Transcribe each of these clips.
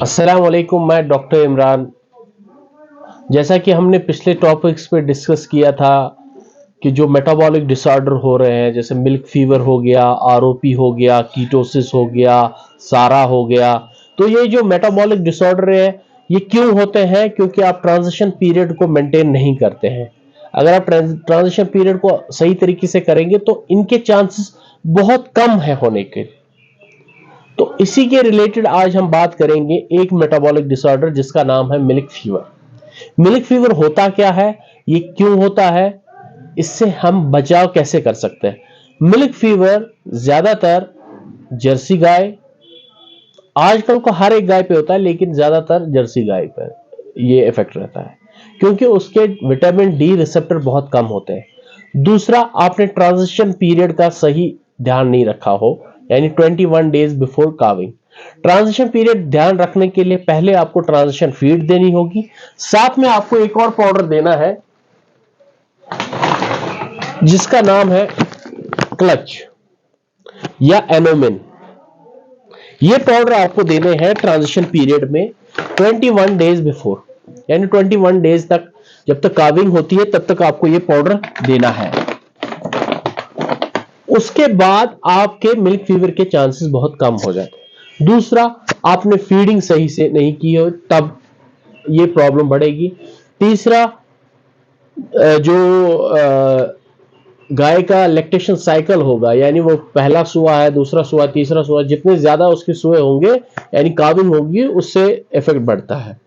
अस्सलाम वालेकुम। मैं डॉक्टर इमरान। जैसा कि हमने पिछले टॉपिक्स पे डिस्कस किया था कि जो मेटाबॉलिक डिसऑर्डर हो रहे हैं, जैसे मिल्क फीवर हो गया, आरओपी हो गया, कीटोसिस हो गया, सारा हो गया, तो ये जो मेटाबॉलिक डिसऑर्डर है ये क्यों होते हैं? क्योंकि आप ट्रांजिशन पीरियड को मेंटेन नहीं करते हैं। अगर आप ट्रांजिशन पीरियड को सही तरीके से करेंगे तो इनके चांसेस बहुत कम है होने के। तो इसी के रिलेटेड आज हम बात करेंगे एक मेटाबॉलिक डिसऑर्डर जिसका नाम है मिल्क फीवर। मिल्क फीवर होता क्या है, ये क्यों होता है, इससे हम बचाव कैसे कर सकते हैं? मिल्क फीवर ज्यादातर जर्सी गाय, आजकल को हर एक गाय पे होता है लेकिन ज्यादातर जर्सी गाय पर ये इफेक्ट रहता है क्योंकि उसके विटामिन डी रिसेप्टर बहुत कम होते हैं। दूसरा, आपने ट्रांजिशन पीरियड का सही ध्यान नहीं रखा हो, यानी 21 days before calving. Transition period ध्यान रखने के लिए पहले आपको ट्रांजिशन फीड देनी होगी, साथ में आपको एक और पाउडर देना है जिसका नाम है क्लच या एनोमिन। ये पाउडर आपको देने हैं ट्रांजिशन पीरियड में 21 डेज बिफोर, यानी 21 डेज तक, जब तक काविंग होती है तब तक आपको ये पाउडर देना है। उसके बाद आपके मिल्क फीवर के चांसेस बहुत कम हो जाते हैं। दूसरा, आपने फीडिंग सही से नहीं की हो तब ये प्रॉब्लम बढ़ेगी। तीसरा, जो गाय का लैक्टेशन साइकिल होगा, यानी वो पहला सुआ है, दूसरा सुआ, तीसरा सुआ, जितने ज्यादा उसके सुए होंगे यानी काविंग होगी, उससे इफेक्ट बढ़ता है।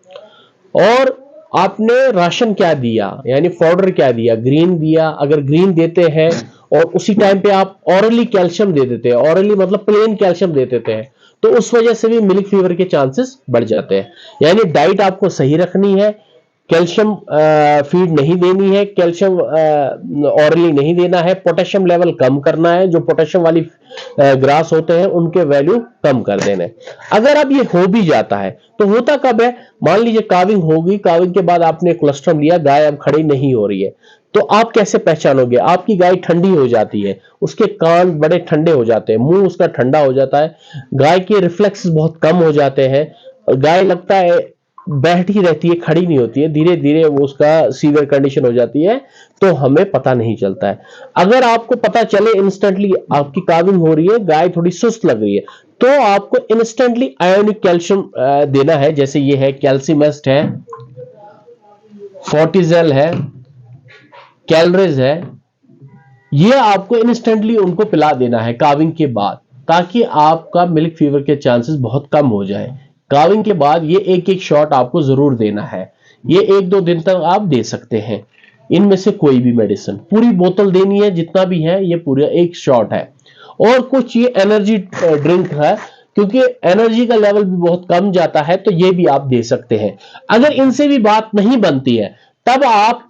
और आपने राशन क्या दिया, यानी पाउडर क्या दिया, ग्रीन दिया, अगर ग्रीन देते हैं और उसी टाइम पे आप ऑरली कैल्शियम दे देते हैं, ऑरली मतलब प्लेन कैल्शियम दे देते हैं, तो उस वजह से भी मिल्क फीवर के चांसेस बढ़ जाते हैं। यानी डाइट आपको सही रखनी है, कैल्शियम फीड नहीं देनी है, कैल्शियम ऑरली नहीं देना है, पोटेशियम लेवल कम करना है, जो पोटेशियम वाली ग्रास होते हैं उनके वैल्यू कम कर देने। अगर अब ये हो भी जाता है तो होता कब है? मान लीजिए काविंग होगी, काविंग के बाद आपने कोलेस्ट्रॉल लिया, गाय अब खड़ी नहीं हो रही है, तो आप कैसे पहचानोगे? आपकी गाय ठंडी हो जाती है, उसके कान बड़े ठंडे हो जाते हैं, मुंह उसका ठंडा हो जाता है, गाय के रिफ्लेक्स बहुत कम हो जाते हैं, गाय लगता है बैठी रहती है, खड़ी नहीं होती है, धीरे धीरे वो उसका सीवियर कंडीशन हो जाती है, तो हमें पता नहीं चलता है। अगर आपको पता चले इंस्टेंटली आपकी काविंग हो रही है, गाय थोड़ी सुस्त लग रही है, तो आपको इंस्टेंटली आयोनिक कैल्शियम देना है। जैसे ये है कैल्सीमेस्ट है, फोर्टिजेल है, कैलरेज है, ये आपको इंस्टेंटली उनको पिला देना है काविंग के बाद, ताकि आपका मिल्क फीवर के चांसेस बहुत कम हो जाए। काविंग के बाद ये एक एक शॉट आपको जरूर देना है, ये 1-2 दिन तक आप दे सकते हैं। इनमें से कोई भी मेडिसिन, पूरी बोतल देनी है, जितना भी है ये पूरा एक शॉट है। और कुछ ये एनर्जी ड्रिंक है, क्योंकि एनर्जी का लेवल भी बहुत कम जाता है, तो ये भी आप दे सकते हैं। अगर इनसे भी बात नहीं बनती है तब आप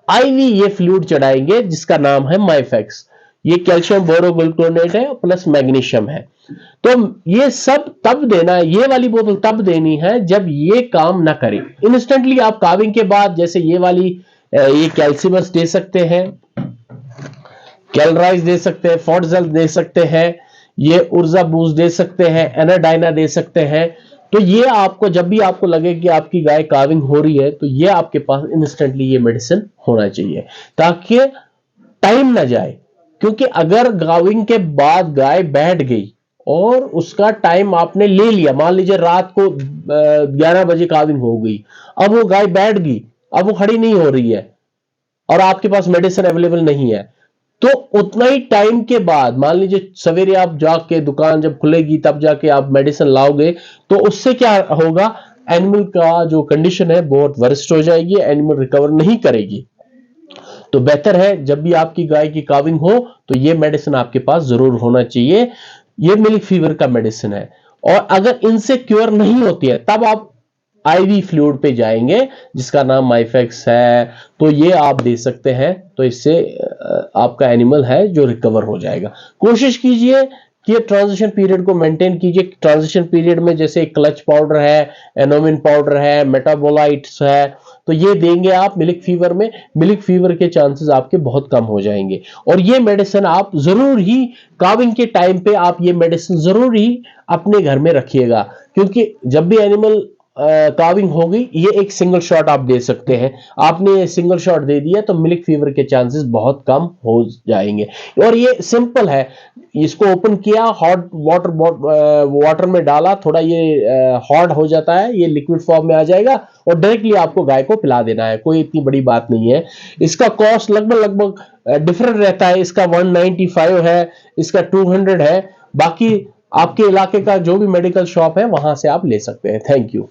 आईवी ये फ्लूइड चढ़ाएंगे जिसका नाम है माइफेक्स। ये कैल्शियम बोरोग्लूकोनेट है प्लस मैग्नीशियम है। तो ये सब तब देना है, ये वाली बोतल तब देनी है जब ये काम ना करे। इंस्टेंटली आप काविंग के बाद जैसे ये वाली ये कैल्सिमस दे सकते हैं, कैलराइज दे सकते हैं, फोर्टजेल दे सकते हैं, ये ऊर्जा बूस्ट दे सकते हैं, एनाडाइना दे सकते हैं। तो ये आपको जब भी आपको लगे कि आपकी गाय काविंग हो रही है तो ये आपके पास इंस्टेंटली ये मेडिसिन होना चाहिए, ताकि टाइम ना जाए। क्योंकि अगर काविंग के बाद गाय बैठ गई और उसका टाइम आपने ले लिया, मान लीजिए रात को 11 बजे काविंग हो गई, अब वो गाय बैठ गई, अब वो खड़ी नहीं हो रही है और आपके पास मेडिसिन अवेलेबल नहीं है, तो उतना ही टाइम के बाद, मान लीजिए सवेरे आप जाके दुकान जब खुलेगी तब जाके आप मेडिसिन लाओगे, तो उससे क्या होगा? एनिमल का जो कंडीशन है बहुत वर्स्ट हो जाएगी, एनिमल रिकवर नहीं करेगी। तो बेहतर है जब भी आपकी गाय की काविंग हो तो ये मेडिसिन आपके पास जरूर होना चाहिए। ये मिल्क फीवर का मेडिसिन है। और अगर इनसे क्योर नहीं होती है तब आप आईवी फ्लूइड पे जाएंगे जिसका नाम माइफेक्स है, तो ये आप दे सकते हैं। तो इससे आपका एनिमल है जो रिकवर हो जाएगा। कोशिश कीजिए कि ये ट्रांजिशन पीरियड को मेंटेन कीजिए। ट्रांजिशन पीरियड में जैसे क्लच पाउडर है, एनोमिन पाउडर है, मेटाबोलाइट्स है, तो ये देंगे आप मिल्क फीवर में। मिल्क फीवर के चांसेस आपके बहुत कम हो जाएंगे। और ये मेडिसिन आप जरूर ही काविंग के टाइम पे आप ये मेडिसिन जरूर ही अपने घर में रखिएगा, क्योंकि जब भी एनिमल काविंग होगी, ये एक सिंगल शॉट आप दे सकते हैं। आपने सिंगल शॉट दे दिया तो मिल्क फीवर के चांसेस बहुत कम हो जाएंगे। और ये सिंपल है, इसको ओपन किया, हॉट वाटर में डाला, थोड़ा ये हॉट हो जाता है, ये लिक्विड फॉर्म में आ जाएगा और डायरेक्टली आपको गाय को पिला देना है। कोई इतनी बड़ी बात नहीं है। इसका कॉस्ट लगभग डिफरेंट रहता है। इसका 195 है, इसका 200 है। बाकी आपके इलाके का जो भी मेडिकल शॉप है वहां से आप ले सकते हैं। Thank you.